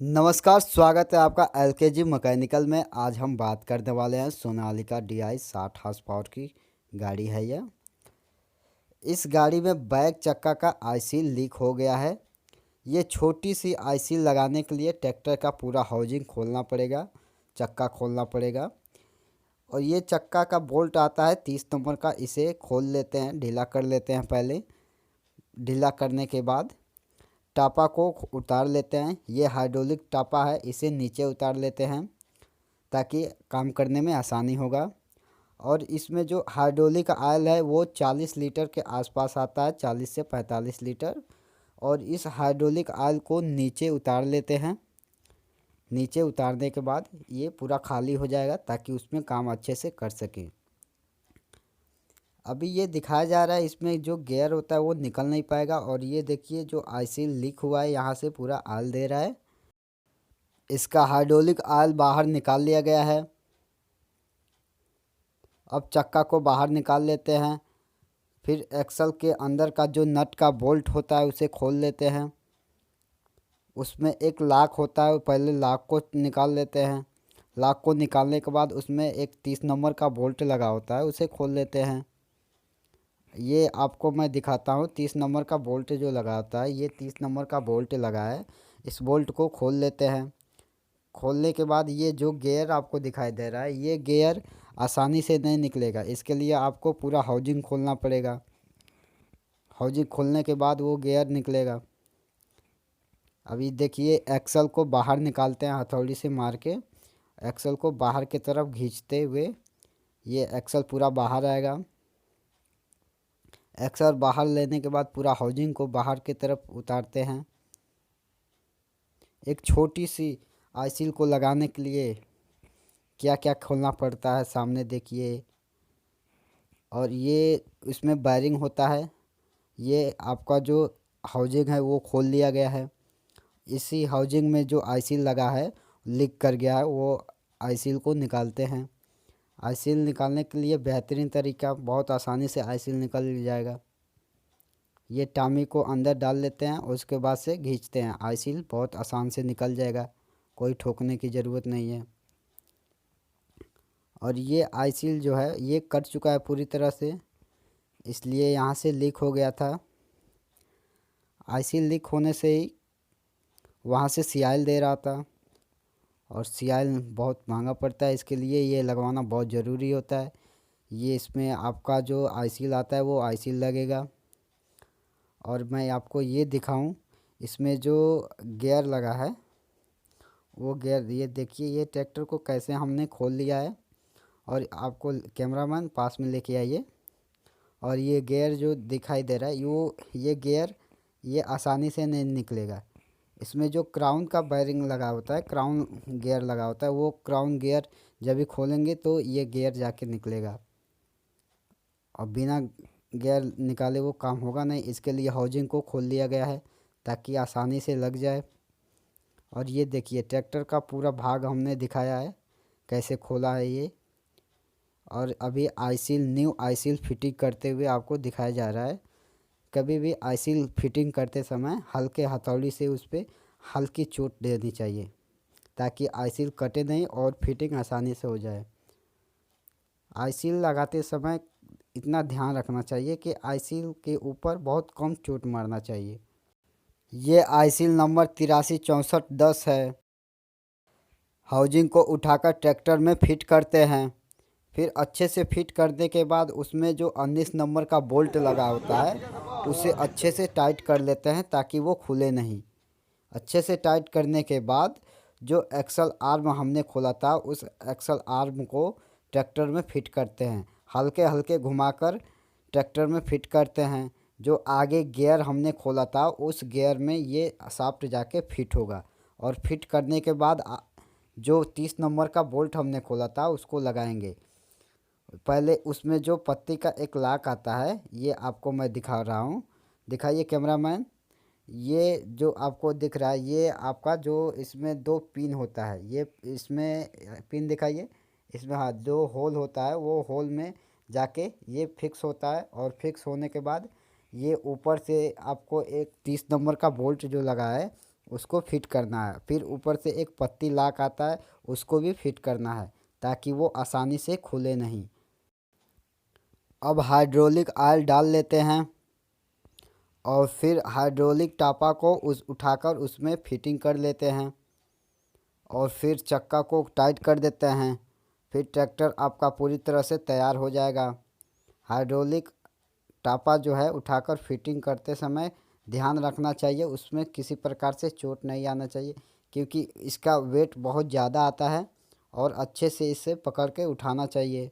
नमस्कार, स्वागत है आपका एलकेजी मैकेनिकल में। आज हम बात करने वाले हैं सोनालिका DI 60 हॉर्स पावर की गाड़ी है यह। इस गाड़ी में बैक चक्का का आईसी लीक हो गया है। ये छोटी सी आईसी लगाने के लिए ट्रैक्टर का पूरा हाउजिंग खोलना पड़ेगा, चक्का खोलना पड़ेगा। और ये चक्का का बोल्ट आता है 30 नंबर का, इसे खोल लेते हैं, ढीला कर लेते हैं। पहले ढीला करने के बाद टापा को उतार लेते हैं। ये हाइड्रोलिक टापा है, इसे नीचे उतार लेते हैं ताकि काम करने में आसानी होगा। और इसमें जो हाइड्रोलिक ऑयल है वो 40 लीटर के आसपास आता है, 40 से 45 लीटर। और इस हाइड्रोलिक ऑयल को नीचे उतार लेते हैं। नीचे उतारने के बाद ये पूरा खाली हो जाएगा ताकि उसमें काम अच्छे से कर सकें। अभी ये दिखाया जा रहा है, इसमें जो गियर होता है वो निकल नहीं पाएगा। और ये देखिए जो आईसी लीक हुआ है यहाँ से पूरा ऑयल दे रहा है। इसका हाइड्रोलिक ऑयल बाहर निकाल लिया गया है। अब चक्का को बाहर निकाल लेते हैं। फिर एक्सल के अंदर का जो नट का बोल्ट होता है उसे खोल लेते हैं। उसमें एक लॉक होता है, पहले लॉक को निकाल लेते हैं। लॉक को निकालने के बाद उसमें एक 30 नंबर का बोल्ट लगा होता है, उसे खोल लेते हैं। ये आपको मैं दिखाता हूँ 30 नंबर का बोल्ट जो लगा होता है, ये 30 नंबर का बोल्ट लगा है। इस बोल्ट को खोल लेते हैं। खोलने के बाद ये जो गियर आपको दिखाई दे रहा है, ये गियर आसानी से नहीं निकलेगा। इसके लिए आपको पूरा हाउजिंग खोलना पड़ेगा। हाउजिंग खोलने के बाद वो गियर निकलेगा। अभी देखिए एक्सल को बाहर निकालते हैं, हथौड़ी से मार के एक्सल को बाहर की तरफ खींचते हुए ये एक्सल पूरा बाहर आएगा। एक्सल बाहर लेने के बाद पूरा हाउजिंग को बाहर की तरफ उतारते हैं। एक छोटी सी आईसील को लगाने के लिए क्या क्या खोलना पड़ता है सामने देखिए। और ये इसमें बैरिंग होता है। ये आपका जो हाउजिंग है वो खोल लिया गया है। इसी हाउजिंग में जो आईसील लगा है लीक कर गया है, वो आईसील को निकालते हैं। आईसील निकालने के लिए बेहतरीन तरीका, बहुत आसानी से आईसील निकल जाएगा। ये टामी को अंदर डाल लेते हैं, उसके बाद से खींचते हैं। आईसील बहुत आसान से निकल जाएगा, कोई ठोकने की ज़रूरत नहीं है। और ये आईसील जो है ये कट चुका है पूरी तरह से, इसलिए यहाँ से लीक हो गया था। आईसील लीक होने से ही वहाँ से सीआईल दे रहा था, और सीआईल बहुत महंगा पड़ता है, इसके लिए ये लगवाना बहुत ज़रूरी होता है। ये इसमें आपका जो आईसील आता है वो आईसील लगेगा। और मैं आपको ये दिखाऊं, इसमें जो गियर लगा है वो गियर, ये देखिए ये ट्रैक्टर को कैसे हमने खोल लिया है। और आपको कैमरामैन पास में लेके आइए। और ये गियर जो दिखाई दे रहा है ये गियर ये आसानी से नहीं निकलेगा। इसमें जो क्राउन का बैरिंग लगा होता है, क्राउन गियर लगा होता है, वो क्राउन गियर जब भी खोलेंगे तो ये गियर जाके निकलेगा। और बिना गियर निकाले वो काम होगा नहीं। इसके लिए हाउजिंग को खोल लिया गया है ताकि आसानी से लग जाए। और ये देखिए ट्रैक्टर का पूरा भाग हमने दिखाया है कैसे खोला है ये। और अभी आईसील न्यू आईसील फिटिंग करते हुए आपको दिखाया जा रहा है। कभी भी आईसील फिटिंग करते समय हल्के हथौड़ी से उस पर हल्की चोट देनी चाहिए ताकि आईसील कटे नहीं और फिटिंग आसानी से हो जाए। आईसील लगाते समय इतना ध्यान रखना चाहिए कि आईसील के ऊपर बहुत कम चोट मारना चाहिए। ये आईसील नंबर 836410 है। हाउजिंग को उठाकर ट्रैक्टर में फिट करते हैं। फिर अच्छे से फिट करने के बाद उसमें जो 19 नंबर का बोल्ट लगा होता है उसे अच्छे से टाइट कर लेते हैं ताकि वो खुले नहीं। अच्छे से टाइट करने के बाद जो एक्सल आर्म हमने खोला था उस एक्सल आर्म को ट्रैक्टर में फिट करते हैं। हल्के हल्के घुमाकर ट्रैक्टर में फिट करते हैं। जो आगे गियर हमने खोला था उस गियर में ये शाफ्ट जाके फिट होगा। और फिट करने के बाद जो 30 नंबर का बोल्ट हमने खोला था उसको लगाएंगे। पहले उसमें जो पत्ती का एक लॉक आता है ये आपको मैं दिखा रहा हूँ। दिखाइए कैमरामैन। ये जो आपको दिख रहा है ये आपका जो इसमें दो पिन होता है, ये इसमें पिन दिखाइए। इसमें हाँ जो होल होता है वो होल में जाके ये फिक्स होता है। और फिक्स होने के बाद ये ऊपर से आपको एक 30 नंबर का बोल्ट जो लगा है उसको फिट करना है। फिर ऊपर से एक पत्ती लाक आता है, उसको भी फिट करना है ताकि वो आसानी से खुले नहीं। अब हाइड्रोलिक ऑयल डाल लेते हैं और फिर हाइड्रोलिक टापा को उठाकर उसमें फिटिंग कर लेते हैं और फिर चक्का को टाइट कर देते हैं। फिर ट्रैक्टर आपका पूरी तरह से तैयार हो जाएगा। हाइड्रोलिक टापा जो है उठाकर फिटिंग करते समय ध्यान रखना चाहिए, उसमें किसी प्रकार से चोट नहीं आना चाहिए, क्योंकि इसका वेट बहुत ज़्यादा आता है और अच्छे से इसे पकड़ के उठाना चाहिए।